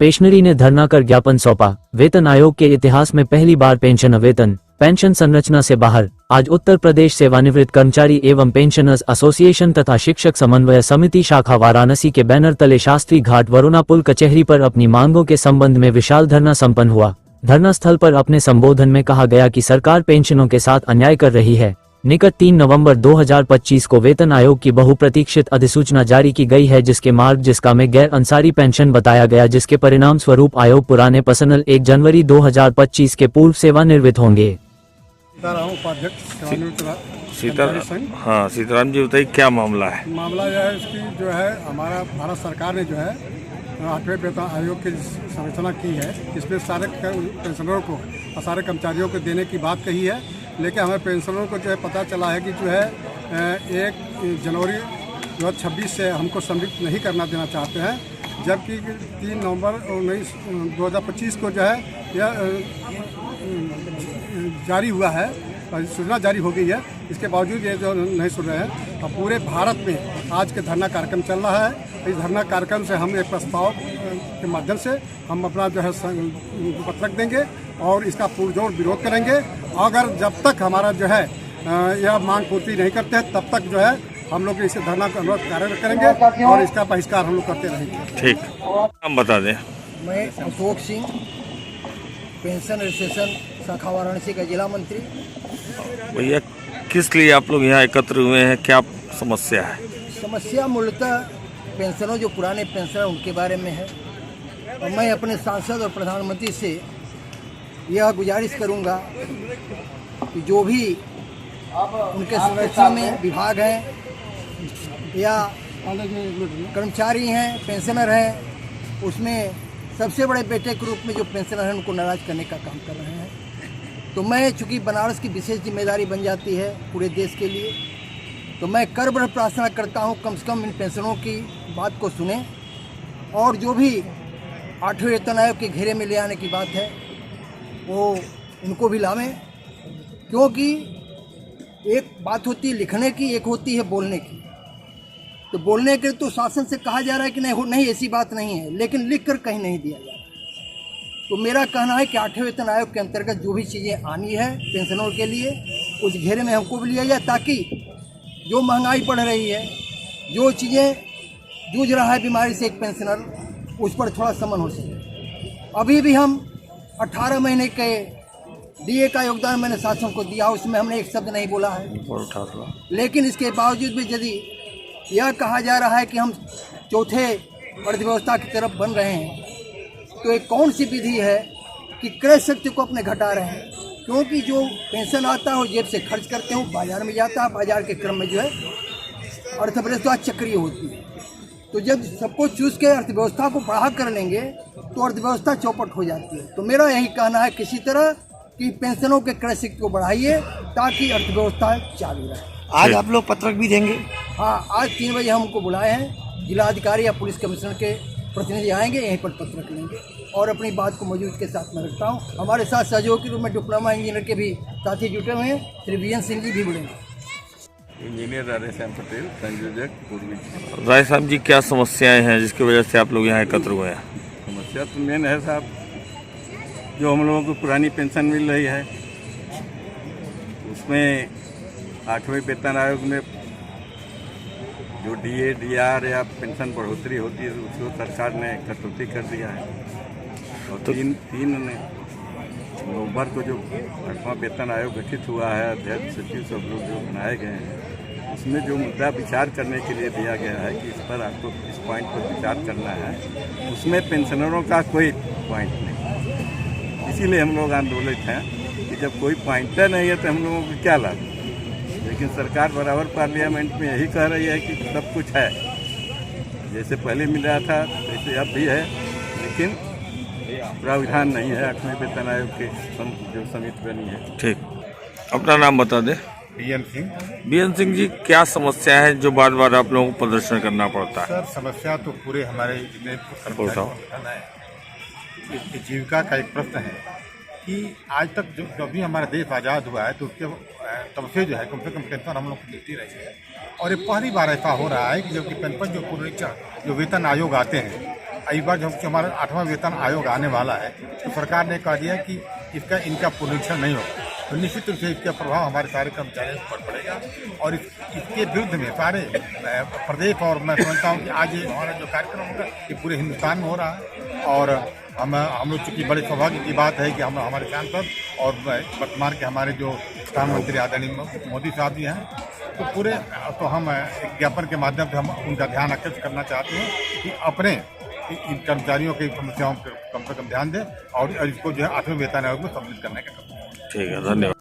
Pensionary ने धरना कर ज्ञापन सौंपा। वेतन आयोग के इतिहास में पहली बार पेंशन वेतन पेंशन संरचना से बाहर। आज उत्तर प्रदेश सेवानिवृत्त कर्मचारी एवं पेंशनर्स एसोसिएशन तथा शिक्षक समन्वय समिति शाखा वाराणसी के बैनर तले शास्त्री घाट वरुणा पुल कचहरी पर अपनी मांगों के संबंध में विशाल धरना संपन्न हुआ। धरना स्थल पर अपने संबोधन में कहा गया कि सरकार पेंशनों के साथ अन्याय कर रही है। निकट 3 नवंबर 2025 को वेतन आयोग की बहुप्रतीक्षित अधिसूचना जारी की गई है, जिसका में गैर अंसारी पेंशन बताया गया, जिसके परिणाम स्वरूप आयोग पुराने पर्सनल 1 जनवरी 2025 के पूर्व सेवानिवृत्त होंगे। सीताराम जी बताइए क्या मामला है? मामला यह है इसकी जो है हमारा भारत सरकार ने जो है 8वें वेतन आयोग की संरचना की है। इसमें सारे पेंशनरों को और सारे कर्मचारियों को देने की बात कही है, लेकिन हमें पेंशनरों को जो है पता चला है कि जो है 1 जनवरी 2026 से हमको सम्मिलित नहीं करना देना चाहते हैं, जबकि 3 नवंबर 2025 को जो है यह जारी हुआ है, सूचना जारी हो गई है। इसके बावजूद ये जो नहीं सुन रहे हैं, और पूरे भारत में आज के धरना कार्यक्रम चल रहा है। इस धरना कार्यक्रम से हम एक प्रस्ताव के माध्यम से हम अपना जो है पत्रक देंगे और इसका पुरजोर विरोध करेंगे। अगर जब तक हमारा जो है यह मांग पूर्ति नहीं करते हैं, तब तक जो है हम लोग इसे धरना का अनुरोध कार्य करेंगे और इसका बहिष्कार हम लोग करते रहेंगे। ठीक, हम बता दें। मैं अशोक सिंह, पेंशन रजिस्ट्रेशन शाखा वाराणसी का जिला मंत्री। भैया, किस लिए आप लोग यहाँ एकत्र हुए हैं, क्या समस्या है? समस्या मूलतः पेंशनों जो पुराने पेंशनर उनके बारे में है, और मैं अपने सांसद और प्रधानमंत्री से यह गुजारिश करूंगा कि जो भी उनके संरक्षण में विभाग हैं या कर्मचारी हैं, पेंशनर हैं, उसमें सबसे बड़े बेटे के रूप में जो पेंशनर हैं उनको नाराज करने का काम कर रहे हैं। तो मैं, चूँकि बनारस की विशेष जिम्मेदारी बन जाती है पूरे देश के लिए, तो मैं करबढ़ प्रार्थना करता हूँ कम से कम इन पेंशनों की बात को सुने और जो भी 8वें वेतन आयोग के घेरे में ले आने की बात है वो उनको भी लावें, क्योंकि एक बात होती है लिखने की, एक होती है बोलने की। तो बोलने के तो शासन से कहा जा रहा है कि नहीं ऐसी बात नहीं है, लेकिन लिख कर कहीं नहीं दिया जा रहा। तो मेरा कहना है कि 8वें वेतन आयोग के अंतर्गत जो भी चीज़ें आनी है पेंशनों के लिए, उस घेरे में हमको भी लिया जाए, ताकि जो महंगाई बढ़ रही है, जो चीज़ें जूझ रहा है बीमारी से एक पेंशनर, उस पर थोड़ा समन हो सके। अभी भी हम 18 महीने के डीए का योगदान मैंने शासन को दिया, उसमें हमने एक शब्द नहीं बोला है। लेकिन इसके बावजूद भी यदि यह कहा जा रहा है कि हम चौथे अर्थव्यवस्था की तरफ बन रहे हैं, तो एक कौन सी विधि है कि क्रय शक्ति को अपने घटा रहे हैं? क्योंकि जो पेंशन आता है वो जेब से खर्च करते हो, बाजार में जाता है, बाजार के क्रम में जो है अर्थव्यवस्था चक्रीय होती है। तो जब सबको चूस के अर्थव्यवस्था को बढ़ा कर लेंगे तो अर्थव्यवस्था चौपट हो जाती है। तो मेरा यही कहना है किसी तरह कि पेंशनों के क्रय शक्ति को बढ़ाइए ताकि अर्थव्यवस्था चालू रहे। आज आप लोग पत्रक भी देंगे? हाँ, आज 3 बजे हमको बुलाए हैं। जिलाधिकारी या पुलिस कमिश्नर के प्रतिनिधि आएंगे, यहीं पर पत्रक लेंगे और अपनी बात को मौजूद के साथ में रखता हूँ। हमारे साथ सहयोगी रूप में डिप्लोमा इंजीनियर के भी साथी जुटे हुए हैं, श्री बीएन सिंह जी भी बोलेंगे। इंजीनियर राधेश्याम पटेल, संयोजक पूर्वी। राधेश्याम जी, क्या समस्याएं हैं जिसकी वजह से आप लोग यहाँ एकत्र हुए हैं? समस्या तो मेन है साहब, जो हम लोगों को पुरानी पेंशन मिल रही है, उसमें 8वें वेतन आयोग में जो डीए, डीआर या पेंशन बढ़ोतरी होती है उसको सरकार ने कटौती कर दिया है। और 3 नवंबर को जो 8वां वेतन आयोग गठित हुआ है, अध्यक्ष सचिव सब लोग जो बनाए गए हैं, उसमें जो मुद्दा विचार करने के लिए दिया गया है कि इस पर आपको इस पॉइंट पर विचार करना है, उसमें पेंशनरों का कोई पॉइंट नहीं। इसीलिए हम लोग आंदोलित हैं कि जब कोई पॉइंटर नहीं है तो हम लोगों को क्या लाभ। लेकिन सरकार बराबर पार्लियामेंट में यही कह रही है कि सब कुछ है, जैसे पहले मिल रहा था वैसे अब भी है, लेकिन प्रावधान नहीं है 8वें वेतन आयोग के जो समिति बनी है। ठीक, अपना नाम बता दें। बीएन सिंह। बीएन सिंह जी, क्या समस्या है जो बार बार आप लोगों को प्रदर्शन करना पड़ता है? सर, समस्या तो पूरे हमारे जीविका का एक प्रश्न है कि आज तक जब भी हमारा देश आज़ाद हुआ है तो उसके तब से जो है कम से कम पेंशन हम लोग को मिलती रही है। और ये पहली बार ऐसा हो रहा है कि जबकि पेंशन जो वेतन आयोग आते हैं इस बार जब हमारा 8वां वेतन आयोग आने वाला है तो सरकार ने कह दिया कि इनका पुनरीक्षण नहीं होगा, तो निश्चित रूप से इसका प्रभाव हमारे सारे कर्मचारियों पर पड़ेगा। और इसके विरुद्ध में सारे प्रदेश, और मैं समझता हूँ कि आज ये हमारा जो कार्यक्रम होगा ये पूरे हिंदुस्तान में हो रहा है। और हम लोग चूँकि बड़े सौभाग्य की बात है कि हम हमारे सांसद और वर्तमान के हमारे जो प्रधानमंत्री आदरणीय मोदी साहब जी हैं, तो हम एक ज्ञापन के माध्यम से हम उनका ध्यान आकर्षित करना चाहते हैं कि अपने इन कर्मचारियों की समस्याओं पर कम से कम ध्यान दें और इसको जो है 8वें वेतन आयोग में सम्मिलित करने का। ठीक है, धन्यवाद।